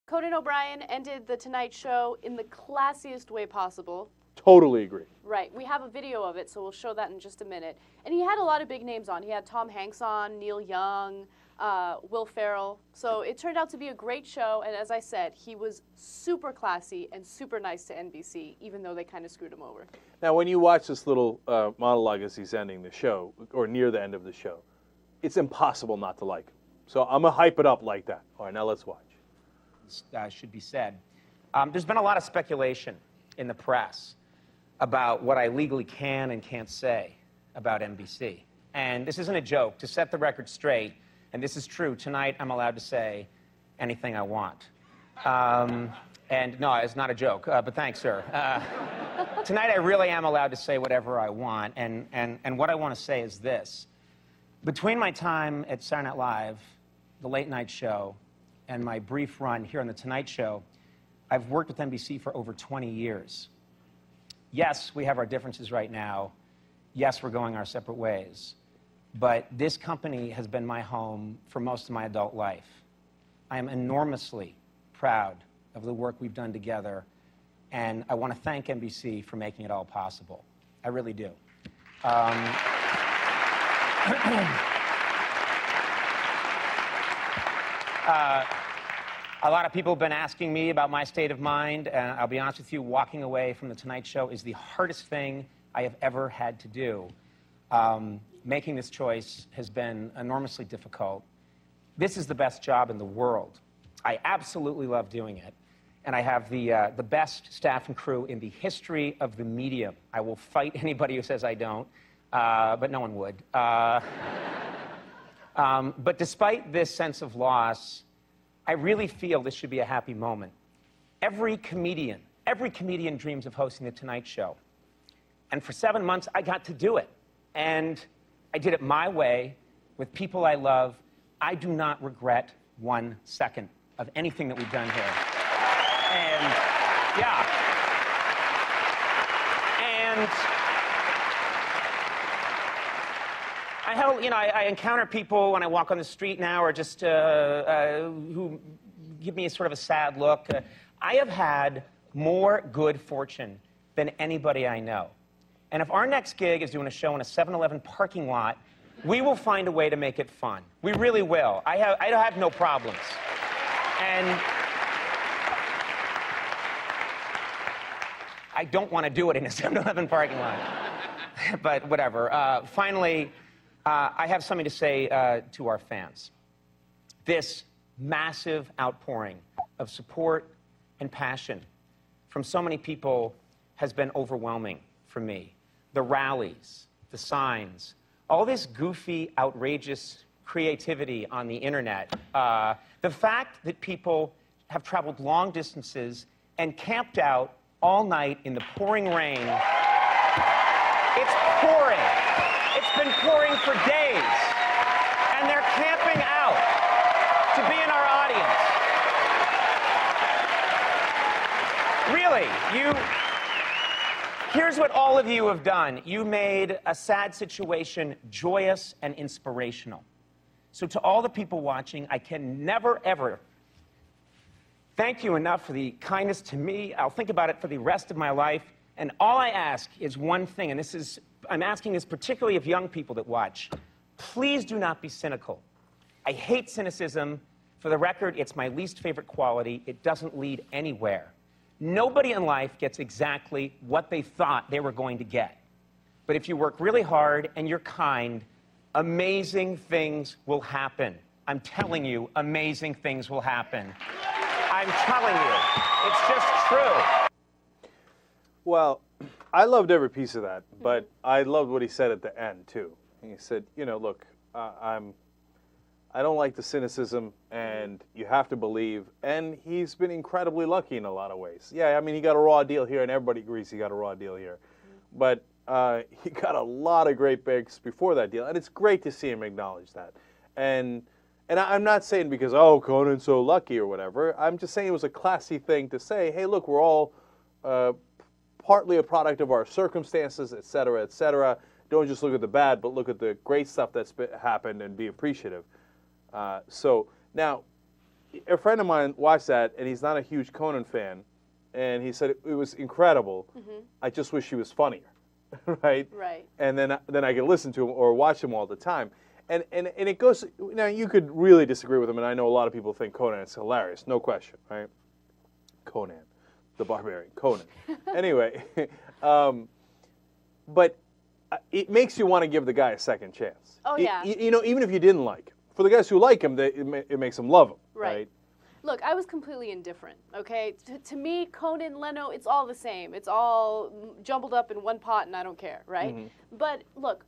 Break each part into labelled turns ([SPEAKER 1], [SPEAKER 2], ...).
[SPEAKER 1] Conan O'Brien ended The Tonight Show in the classiest way possible.
[SPEAKER 2] Totally agree.
[SPEAKER 1] Right. We have a video of it, so we'll show that in just a minute. And he had a lot of big names on. He had Tom Hanks on, Neil Young, Will Ferrell. So it turned out to be a great show, and as I said, he was super classy and super nice to NBC, even though they kind of screwed him over.
[SPEAKER 2] Now, when you watch this little monologue as he's ending the show, or near the end of the show, it's impossible not to like him. So I'm going to hype it up like that. All right, now let's watch.
[SPEAKER 3] Should be said. There's been a lot of speculation in the press about what I legally can and can't say about NBC. And this isn't a joke. To set the record straight, and this is true, tonight I'm allowed to say anything I want. And no, it's not a joke, but thanks, sir. Tonight I really am allowed to say whatever I want, and what I want to say is this. Between my time at Saturday Night Live, the late night show, and my brief run here on The Tonight Show, I've worked with NBC for over 20 years. Yes, we have our differences right now. Yes, we're going our separate ways. But this company has been my home for most of my adult life. I am enormously proud of the work we've done together, and I want to thank NBC for making it all possible. I really do. A lot of people have been asking me about my state of mind, and I'll be honest with you, walking away from The Tonight Show is the hardest thing I have ever had to do. Making this choice has been enormously difficult. This is the best job in the world. I absolutely love doing it, and I have the best staff and crew in the history of the medium. I will fight anybody who says I don't, but no one would. But despite this sense of loss, I really feel this should be a happy moment. Every comedian dreams of hosting The Tonight Show. And for 7 months, I got to do it. And I did it my way, with people I love. I do not regret 1 second of anything that we've done here. And, yeah. And I encounter people when I walk on the street now, or just who give me a sort of a sad look. I have had more good fortune than anybody I know. And if our next gig is doing a show in a 7-Eleven parking lot, we will find a way to make it fun. We really will. I have no problems. And I don't want to do it in a 7-Eleven parking lot. But whatever. Finally, I have something to say to our fans. This massive outpouring of support and passion from so many people has been overwhelming for me. The rallies, the signs, all this goofy, outrageous creativity on the internet, the fact that people have traveled long distances and camped out all night in the pouring rain. It's pouring. It's been pouring for days, and they're camping out to be in our audience. Really, here's what all of you have done. You made a sad situation joyous and inspirational. So to all the people watching, I can never, ever thank you enough for the kindness to me. I'll think about it for the rest of my life. And all I ask is one thing, and I'm asking this particularly of young people that watch. Please do not be cynical. I hate cynicism. For the record, it's my least favorite quality. It doesn't lead anywhere. Nobody in life gets exactly what they thought they were going to get. But if you work really hard and you're kind, amazing things will happen. I'm telling you, amazing things will happen. I'm telling you. It's just true.
[SPEAKER 2] Well, I loved every piece of that, but I loved what he said at the end, too. He said, look, I don't like the cynicism, and you have to believe. And he's been incredibly lucky in a lot of ways. Yeah, I mean, he got a raw deal here, and everybody agrees he got a raw deal here. But he got a lot of great breaks before that deal, and it's great to see him acknowledge that. And I'm not saying because, oh, Conan's so lucky or whatever. I'm just saying it was a classy thing to say, hey, look, we're all partly a product of our circumstances, et cetera, et cetera. Don't just look at the bad, but look at the great stuff that's happened and be appreciative. So now, a friend of mine watched that, and he's not a huge Conan fan, and he said it was incredible. I just wish he was funnier, right?
[SPEAKER 1] Right.
[SPEAKER 2] And then I could listen to him or watch him all the time. And it goes, now you could really disagree with him, and I know a lot of people think Conan is hilarious, no question, right? Conan, the barbarian, Conan. Anyway, but it makes you want to give the guy a second chance.
[SPEAKER 1] Oh, yeah.
[SPEAKER 2] You know, even if you didn't like him. For the guys who like him, it makes them love him, right?
[SPEAKER 1] Look, I was completely indifferent, okay? To me, Conan, Leno, it's all the same. It's all jumbled up in one pot, and I don't care, right? But look,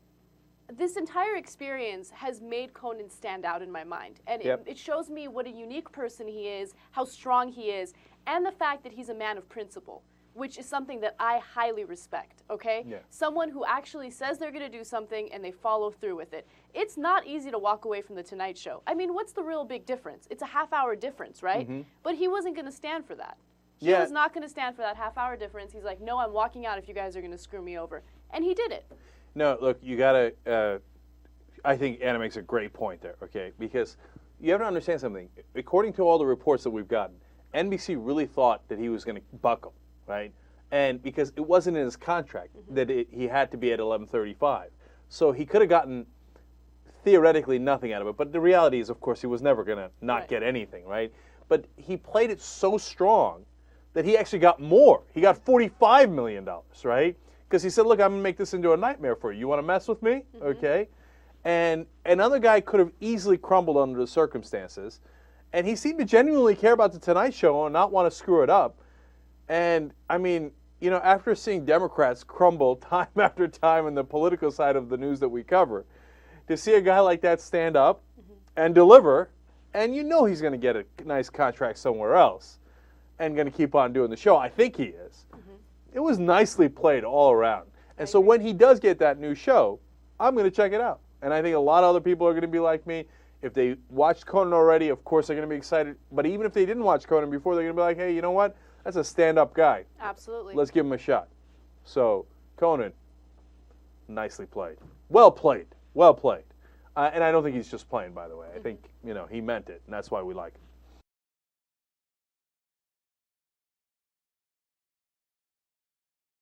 [SPEAKER 1] this entire experience has made Conan stand out in my mind. And it shows me what a unique person he is, how strong he is, and the fact that he's a man of principle, which is something that I highly respect, okay?
[SPEAKER 2] Yeah.
[SPEAKER 1] Someone who actually says they're going to do something and they follow through with it. It's not easy to walk away from The Tonight Show. I mean, what's the real big difference? It's a half-hour difference, right? But he wasn't going to stand for that. He was not going to stand for that half-hour difference. He's like, no, I'm walking out if you guys are going to screw me over. And he did it.
[SPEAKER 2] No, look, you got to, I think Anna makes a great point there, okay? Because you have to understand something. According to all the reports that we've gotten, NBC really thought that he was going to buckle, right? And because it wasn't in his contract that he had to be at 11:35. So he could have gotten theoretically nothing out of it. But the reality is, of course, he was never going to not get anything, right? But he played it so strong that he actually got more. He got $45 million, right? Because he said, look, I'm going to make this into a nightmare for you. You want to mess with me? Okay. And another guy could have easily crumbled under the circumstances. And he seemed to genuinely care about The Tonight Show and not want to screw it up. And, I mean, you know, after seeing Democrats crumble time after time in the political side of the news that we cover, to see a guy like that stand up and deliver, and you know he's going to get a nice contract somewhere else and going to keep on doing the show. I think he is. It was nicely played all around. And so when he does get that new show, I'm going to check it out. And I think a lot of other people are going to be like me. If they watched Conan already, of course they're going to be excited. But even if they didn't watch Conan before, they're going to be like, hey, you know what? That's a stand-up guy.
[SPEAKER 1] Absolutely.
[SPEAKER 2] Let's give him a shot. So, Conan, nicely played. Well played. Well played. And I don't think he's just playing, by the way. I think, you know, he meant it, and that's why we like him.